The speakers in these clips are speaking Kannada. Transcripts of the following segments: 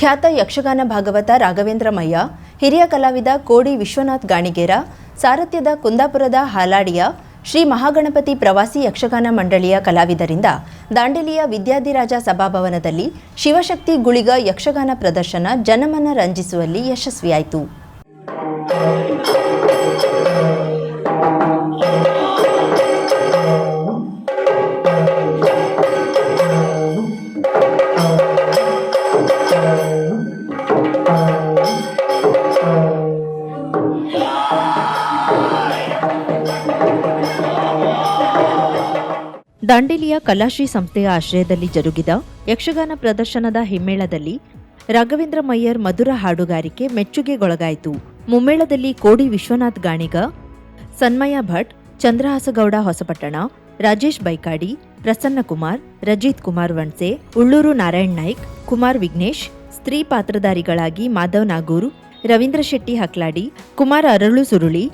ಖ್ಯಾತ ಯಕ್ಷಗಾನ ಭಾಗವತ ರಾಘವೇಂದ್ರ ಮಯ್ಯ, ಹಿರಿಯ ಕಲಾವಿದ ಕೋಡಿ ವಿಶ್ವನಾಥ್ ಗಾಣಿಗೇರ, ಸಾರಥ್ಯದ ಕುಂದಾಪುರದ ಹಾಲಾಡಿಯ ಶ್ರೀ ಮಹಾಗಣಪತಿ ಪ್ರವಾಸಿ ಯಕ್ಷಗಾನ ಮಂಡಳಿಯ ಕಲಾವಿದರಿಂದ ದಾಂಡೇಲಿಯ ವಿದ್ಯಾಧಿರಾಜ ಸಭಾಭವನದಲ್ಲಿ ಶಿವಶಕ್ತಿ ಗುಳಿಗ ಯಕ್ಷಗಾನ ಪ್ರದರ್ಶನ ಜನಮನ ರಂಜಿಸುವಲ್ಲಿ ಯಶಸ್ವಿಯಾಯಿತು. ದಾಂಡೇಲಿಯ ಕಲಾಶ್ರೀ ಸಂಸ್ಥೆಯ ಆಶ್ರಯದಲ್ಲಿ ಜರುಗಿದ ಯಕ್ಷಗಾನ ಪ್ರದರ್ಶನದ ಹಿಮ್ಮೇಳದಲ್ಲಿ ರಾಘವೇಂದ್ರ ಮಯ್ಯರ್ ಮಧುರ ಹಾಡುಗಾರಿಕೆ ಮೆಚ್ಚುಗೆಗೊಳಗಾಯಿತು. ಮುಮ್ಮೇಳದಲ್ಲಿ ಕೋಡಿ ವಿಶ್ವನಾಥ್ ಗಾಣಿಗ, ಸನ್ಮಯ ಭಟ್, ಚಂದ್ರಹಾಸಗೌಡ ಹೊಸಪಟ್ಟಣ, ರಾಜೇಶ್ ಬೈಕಾಡಿ, ಪ್ರಸನ್ನ ಕುಮಾರ್, ರಜಿತ್ ಕುಮಾರ್ ವಣ್ಸೆ, ಉಳ್ಳೂರು ನಾರಾಯಣ್ ನಾಯ್ಕ್, ಕುಮಾರ್ ವಿಘ್ನೇಶ್, ಸ್ತ್ರೀ ಪಾತ್ರಧಾರಿಗಳಾಗಿ ಮಾಧವ್ ನಾಗೂರ್, ರವೀಂದ್ರ ಶೆಟ್ಟಿ ಹಕ್ಲಾಡಿ, ಕುಮಾರ್ ಅರಳು ಸುರುಳಿ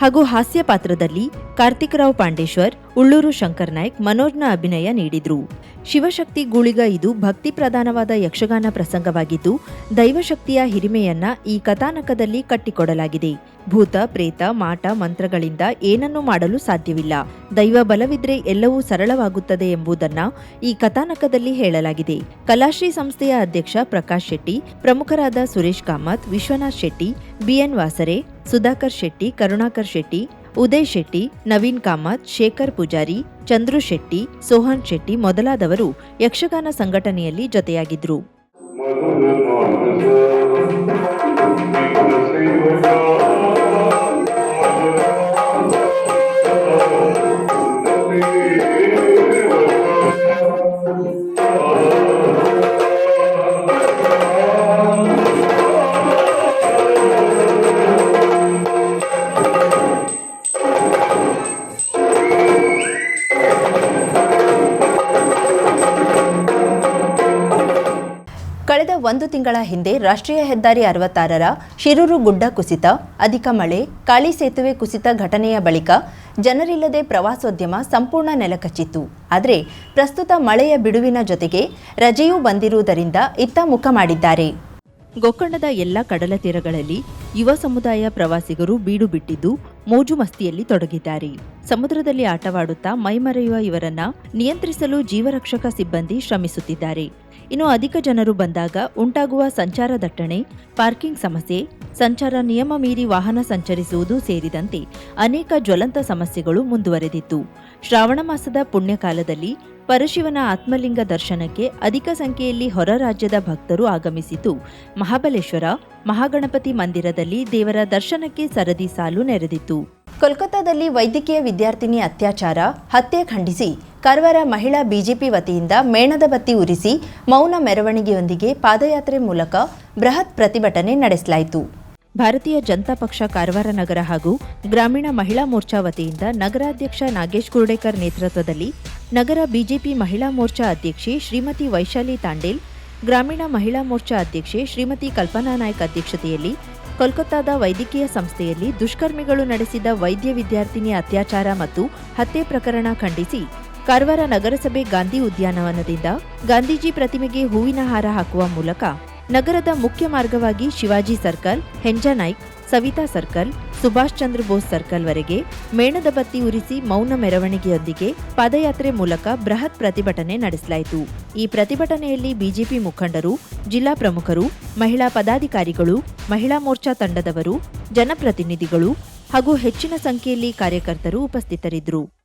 ಹಾಗೂ ಹಾಸ್ಯ ಪಾತ್ರದಲ್ಲಿ ಕಾರ್ತಿಕರಾವ್ ಪಾಂಡೇಶ್ವರ್, ಉಳ್ಳೂರು ಶಂಕರ್ ನಾಯ್ಕ್ ಮನೋಜ್ನ ಅಭಿನಯ ನೀಡಿದ್ರು. ಶಿವಶಕ್ತಿ ಗೂಳಿಗ ಇದು ಭಕ್ತಿ ಪ್ರಧಾನವಾದ ಯಕ್ಷಗಾನ ಪ್ರಸಂಗವಾಗಿದ್ದು, ದೈವಶಕ್ತಿಯ ಹಿರಿಮೆಯನ್ನ ಈ ಕಥಾನಕದಲ್ಲಿ ಕಟ್ಟಿಕೊಡಲಾಗಿದೆ. ಭೂತ, ಪ್ರೇತ, ಮಾಟ, ಮಂತ್ರಗಳಿಂದ ಏನನ್ನೂ ಮಾಡಲು ಸಾಧ್ಯವಿಲ್ಲ. ದೈವ ಬಲವಿದ್ರೆ ಎಲ್ಲವೂ ಸರಳವಾಗುತ್ತದೆ ಎಂಬುದನ್ನ ಈ ಕಥಾನಕದಲ್ಲಿ ಹೇಳಲಾಗಿದೆ. ಕಲಾಶ್ರೀ ಸಂಸ್ಥೆಯ ಅಧ್ಯಕ್ಷ ಪ್ರಕಾಶ್ ಶೆಟ್ಟಿ, ಪ್ರಮುಖರಾದ ಸುರೇಶ್ ಕಾಮತ್, ವಿಶ್ವನಾಥ್ ಶೆಟ್ಟಿ, ಬಿಎನ್ ವಾಸರೆ, ಸುಧಾಕರ್ ಶೆಟ್ಟಿ, ಕರುಣಾಕರ್ ಶೆಟ್ಟಿ, ಉದಯ್ ಶೆಟ್ಟಿ, ನವೀನ್ ಕಾಮತ್, ಶೇಖರ್ ಪೂಜಾರಿ, ಚಂದ್ರು ಶೆಟ್ಟಿ, ಸೋಹನ್ ಶೆಟ್ಟಿ ಮೊದಲಾದವರು ಯಕ್ಷಗಾನ ಸಂಘಟನೆಯಲ್ಲಿ ಜೊತೆಯಾಗಿದ್ರು. ಕಳೆದ 1 ತಿಂಗಳ ಹಿಂದೆ ರಾಷ್ಟ್ರೀಯ ಹೆದ್ದಾರಿ 66ರ ಶಿರೂರು ಗುಡ್ಡ ಕುಸಿತ, ಅಧಿಕ ಮಳೆ, ಕಾಳಿ ಸೇತುವೆ ಕುಸಿತ ಘಟನೆಯ ಬಳಿಕ ಜನರಿಲ್ಲದೆ ಪ್ರವಾಸೋದ್ಯಮ ಸಂಪೂರ್ಣ ನೆಲಕಚ್ಚಿತ್ತು. ಆದರೆ ಪ್ರಸ್ತುತ ಮಳೆಯ ಬಿಡುವಿನ ಜೊತೆಗೆ ರಜೆಯೂ ಬಂದಿರುವುದರಿಂದ ಇತ್ತ ಮುಖ ಮಾಡಿದ್ದಾರೆ. ಗೋಕರ್ಣದ ಎಲ್ಲ ಕಡಲ ತೀರಗಳಲ್ಲಿ ಯುವ ಸಮುದಾಯ ಪ್ರವಾಸಿಗರು ಬೀಡು ಬಿಟ್ಟಿದ್ದು ಮೋಜು ಮಸ್ತಿಯಲ್ಲಿ ತೊಡಗಿದ್ದಾರೆ. ಸಮುದ್ರದಲ್ಲಿ ಆಟವಾಡುತ್ತಾ ಮೈಮರೆಯುವ ಇವರನ್ನ ನಿಯಂತ್ರಿಸಲು ಜೀವರಕ್ಷಕ ಸಿಬ್ಬಂದಿ ಶ್ರಮಿಸುತ್ತಿದ್ದಾರೆ. ಇನ್ನು ಅಧಿಕ ಜನರು ಬಂದಾಗ ಉಂಟಾಗುವ ಸಂಚಾರ ದಟ್ಟಣೆ, ಪಾರ್ಕಿಂಗ್ ಸಮಸ್ಯೆ, ಸಂಚಾರ ನಿಯಮ ಮೀರಿ ವಾಹನ ಸಂಚರಿಸುವುದು ಸೇರಿದಂತೆ ಅನೇಕ ಜ್ವಲಂತ ಸಮಸ್ಯೆಗಳು ಮುಂದುವರೆದಿತ್ತು. ಶ್ರಾವಣ ಮಾಸದ ಪುಣ್ಯಕಾಲದಲ್ಲಿ ಪರಶಿವನ ಆತ್ಮಲಿಂಗ ದರ್ಶನಕ್ಕೆ ಅಧಿಕ ಸಂಖ್ಯೆಯಲ್ಲಿ ಹೊರ ರಾಜ್ಯದ ಭಕ್ತರು ಆಗಮಿಸಿದ್ದು, ಮಹಾಬಲೇಶ್ವರ ಮಹಾಗಣಪತಿ ಮಂದಿರದಲ್ಲಿ ದೇವರ ದರ್ಶನಕ್ಕೆ ಸರದಿ ಸಾಲು ನೆರೆದಿತ್ತು. ಕೋಲ್ಕತ್ತಾದಲ್ಲಿ ವೈದ್ಯಕೀಯ ವಿದ್ಯಾರ್ಥಿನಿ ಅತ್ಯಾಚಾರ, ಹತ್ಯೆ ಖಂಡಿಸಿ ಕಾರವಾರ ಮಹಿಳಾ ಬಿಜೆಪಿ ವತಿಯಿಂದ ಮೇಣದ ಬತ್ತಿ ಉರಿಸಿ ಮೌನ ಮೆರವಣಿಗೆಯೊಂದಿಗೆ ಪಾದಯಾತ್ರೆ ಮೂಲಕ ಬೃಹತ್ ಪ್ರತಿಭಟನೆ ನಡೆಸಲಾಯಿತು. ಭಾರತೀಯ ಜನತಾ ಪಕ್ಷ ಕಾರವಾರ ನಗರ ಹಾಗೂ ಗ್ರಾಮೀಣ ಮಹಿಳಾ ಮೋರ್ಚಾ ವತಿಯಿಂದ ನಗರಾಧ್ಯಕ್ಷ ನಾಗೇಶ್ ಕುರ್ಡೇಕರ್ ನೇತೃತ್ವದಲ್ಲಿ ನಗರ ಬಿಜೆಪಿ ಮಹಿಳಾ ಮೋರ್ಚಾ ಅಧ್ಯಕ್ಷೆ ಶ್ರೀಮತಿ ವೈಶಾಲಿ ತಾಂಡೇಲ್, ಗ್ರಾಮೀಣ ಮಹಿಳಾ ಮೋರ್ಚಾ ಅಧ್ಯಕ್ಷೆ ಶ್ರೀಮತಿ ಕಲ್ಪನಾ ನಾಯ್ಕ್ ಅಧ್ಯಕ್ಷತೆಯಲ್ಲಿ ಕೋಲ್ಕತ್ತಾದ ವೈದ್ಯಕೀಯ ಸಂಸ್ಥೆಯಲ್ಲಿ ದುಷ್ಕರ್ಮಿಗಳು ನಡೆಸಿದ ವೈದ್ಯ ವಿದ್ಯಾರ್ಥಿನಿ ಅತ್ಯಾಚಾರ ಮತ್ತು ಹತ್ಯೆ ಪ್ರಕರಣ ಖಂಡಿಸಿ ಕಾರವಾರ ನಗರಸಭೆ ಗಾಂಧಿ ಉದ್ಯಾನವನದಿಂದ ಗಾಂಧೀಜಿ ಪ್ರತಿಮೆಗೆ ಹೂವಿನ ಹಾರ ಹಾಕುವ ಮೂಲಕ ನಗರದ ಮುಖ್ಯ ಮಾರ್ಗವಾಗಿ Shivaji circle, ಹೆಂಜಾನಾಯ್ಕ್, Savita circle, Subhash Chandra Bose circle ವರೆಗೆ ಮೇಣದ ಬತ್ತಿ ಉರಿಸಿ ಮೌನ ಮೆರವಣಿಗೆಯೊಂದಿಗೆ ಪಾದಯಾತ್ರೆ ಮೂಲಕ ಬೃಹತ್ ಪ್ರತಿಭಟನೆ ನಡೆಸಲಾಯಿತು. ಈ ಪ್ರತಿಭಟನೆಯಲ್ಲಿ ಬಿಜೆಪಿ ಮುಖಂಡರು, ಜಿಲ್ಲಾ ಪ್ರಮುಖರು, ಮಹಿಳಾ ಪದಾಧಿಕಾರಿಗಳು, ಮಹಿಳಾ ಮೋರ್ಚಾ ತಂಡದವರು, ಜನಪ್ರತಿನಿಧಿಗಳು ಹಾಗೂ ಹೆಚ್ಚಿನ ಸಂಖ್ಯೆಯಲ್ಲಿ ಕಾರ್ಯಕರ್ತರು ಉಪಸ್ಥಿತರಿದ್ದರು.